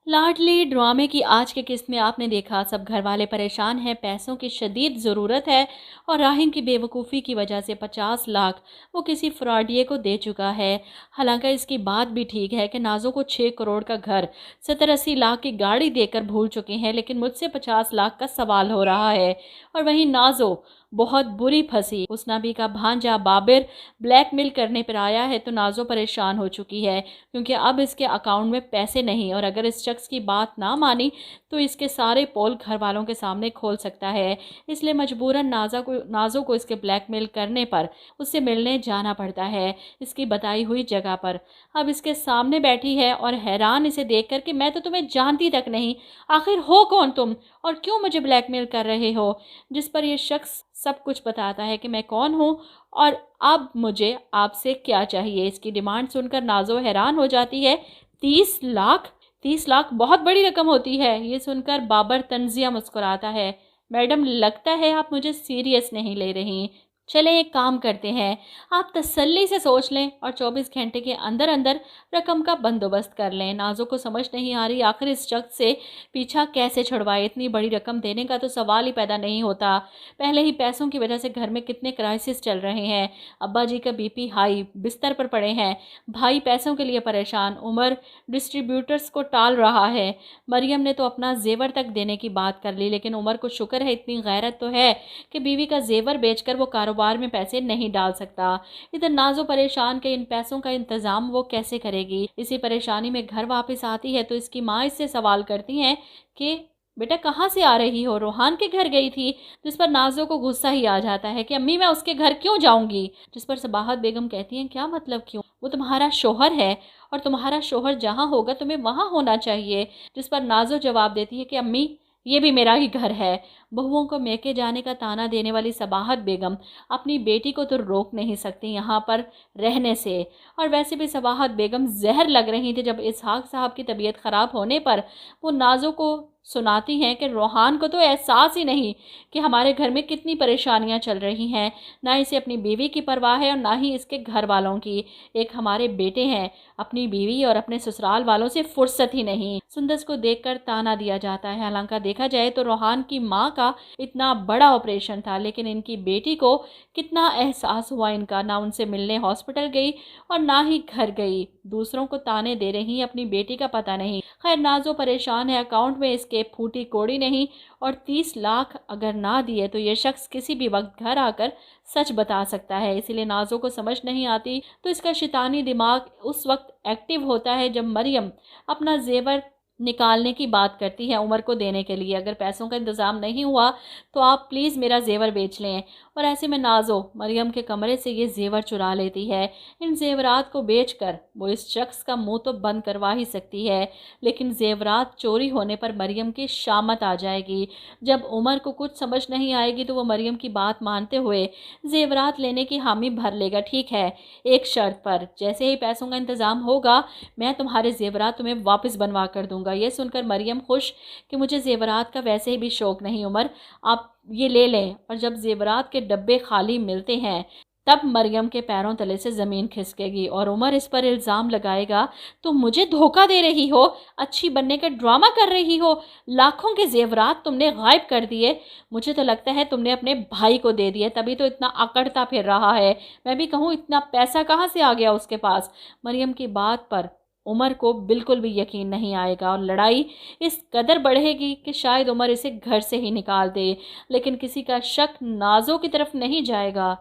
लाडली ड्रामे की आज की किस्त में आपने देखा सब घर वाले परेशान हैं, पैसों की शदीद ज़रूरत है और राहिन की बेवकूफ़ी की वजह से 50 लाख वो किसी फ्रॉडिये को दे चुका है। हालांकि इसकी बात भी ठीक है कि नाजो को 6 करोड़ का घर 70-80 लाख की गाड़ी देकर भूल चुके हैं, लेकिन मुझसे 50 लाख का सवाल हो रहा है। और वहीं नाजो बहुत बुरी फंसी। उसनाबी का भांजा बाबिर ब्लैकमेल करने पर आया है तो नाजो परेशान हो चुकी है, क्योंकि अब इसके अकाउंट में पैसे नहीं, और अगर इस शख्स की बात ना मानी तो इसके सारे पोल घर वालों के सामने खोल सकता है। इसलिए मजबूरन नाजो को इसके ब्लैकमेल करने पर उससे मिलने जाना पड़ता है, इसकी बताई हुई जगह पर। अब इसके सामने बैठी है और हैरान इसे देख कर कि मैं तो तुम्हें जानती तक नहीं, आखिर हो कौन तुम और क्यों मुझे ब्लैकमेल कर रहे हो। जिस पर यह शख्स सब कुछ बताता है कि मैं कौन हूँ और अब मुझे आपसे क्या चाहिए। इसकी डिमांड सुनकर नाजो हैरान हो जाती है। 30 लाख! 30 लाख बहुत बड़ी रकम होती है। ये सुनकर बाबर तंजिया मुस्कुराता है। मैडम, लगता है आप मुझे सीरियस नहीं ले रही। चलें, एक काम करते हैं, आप तसल्ली से सोच लें और 24 घंटे के अंदर अंदर रकम का बंदोबस्त कर लें। नाजो को समझ नहीं आ रही आखिर इस शख्स से पीछा कैसे छुड़वाए। इतनी बड़ी रकम देने का तो सवाल ही पैदा नहीं होता। पहले ही पैसों की वजह से घर में कितने क्राइसिस चल रहे हैं। अब्बा जी का बीपी हाई, बिस्तर पर पड़े हैं। भाई पैसों के लिए परेशान। उमर डिस्ट्रीब्यूटर्स को टाल रहा है। मरियम ने तो अपना जेवर तक देने की बात कर ली, लेकिन उमर को शुक्र है, इतनी गैरत तो है कि बीवी का जेवर बेचकर वो कारोबार में पैसे नहीं डाल सकता। इधर नाजो परेशान कि इन पैसों का इंतजाम वो कैसे करेगी। इसी परेशानी में घर वापस आती है तो इसकी माँ इससे सवाल करती हैं कि बेटा कहाँ से आ रही हो। रोहान के घर गई थी। जिस पर नाजो को गुस्सा ही आ जाता है कि अम्मी मैं उसके घर क्यों जाऊंगी। जिस पर सबाहत बेगम कहती हैं क्या मतलब क्यों, वो तुम्हारा शोहर है और तुम्हारा शोहर जहाँ होगा तुम्हें वहाँ होना चाहिए। जिस पर नाजो जवाब देती है कि अम्मी ये भी मेरा ही घर है। बहुओं को मैके जाने का ताना देने वाली सबाहत बेगम अपनी बेटी को तो रोक नहीं सकती यहाँ पर रहने से। और वैसे भी सबाहत बेगम जहर लग रही थी जब इसहाक साहब की तबीयत ख़राब होने पर वो नाजो को सुनाती हैं कि रोहान को तो एहसास ही नहीं कि हमारे घर में कितनी परेशानियां चल रही हैं। ना इसे अपनी बीवी की परवाह है और ना ही इसके घर वालों की। एक हमारे बेटे हैं, अपनी बीवी और अपने ससुराल वालों से फुर्सत ही नहीं। सुंदस को देखकर ताना दिया जाता है। हालांकि देखा जाए तो रोहान की माँ का इतना बड़ा ऑपरेशन था, लेकिन इनकी बेटी को कितना एहसास हुआ इनका। ना उनसे मिलने हॉस्पिटल गई और ना ही घर गई। दूसरों को ताने दे रही, अपनी बेटी का पता नहीं। खैर नाजो परेशान है, अकाउंट में इसके फूटी कोड़ी नहीं, और 30 लाख अगर ना दिए तो ये शख्स किसी भी वक्त घर आकर सच बता सकता है। इसीलिए नाजो को समझ नहीं आती तो इसका शैतानी दिमाग उस वक्त एक्टिव होता है जब मरियम अपना जेवर निकालने की बात करती है उमर को देने के लिए। अगर पैसों का इंतज़ाम नहीं हुआ तो आप प्लीज़ मेरा जेवर बेच लें। और ऐसे में नाजो मरियम के कमरे से ये जेवर चुरा लेती है। इन जेवरात को बेचकर वो इस शख्स का मुंह तो बंद करवा ही सकती है, लेकिन जेवरात चोरी होने पर मरियम की शामत आ जाएगी। जब उमर को कुछ समझ नहीं आएगी तो वो मरियम की बात मानते हुए जेवरात लेने की हामी भर लेगा। ठीक है, एक शर्त पर, जैसे ही पैसों का इंतज़ाम होगा मैं तुम्हारे जेवरात तुम्हें वापस बनवा कर दूंगा। ये सुनकर मरियम खुश कि मुझे जेवरात का वैसे ही भी शौक नहीं उमर, आप ये ले लें। और जब जेवरात के डब्बे खाली मिलते हैं तब मरियम के पैरों तले से ज़मीन खिसकेगी और उमर इस पर इल्ज़ाम लगाएगा तुम मुझे धोखा दे रही हो, अच्छी बनने का ड्रामा कर रही हो, लाखों के जेवरात तुमने गायब कर दिए। मुझे तो लगता है तुमने अपने भाई को दे दिए, तभी तो इतना अकड़ता फिर रहा है। मैं भी कहूँ इतना पैसा कहाँ से आ गया उसके पास। मरियम की बात पर उमर को बिल्कुल भी यकीन नहीं आएगा और लड़ाई इस कदर बढ़ेगी कि शायद उमर इसे घर से ही निकाल दे। लेकिन किसी का शक नाजो की तरफ नहीं जाएगा।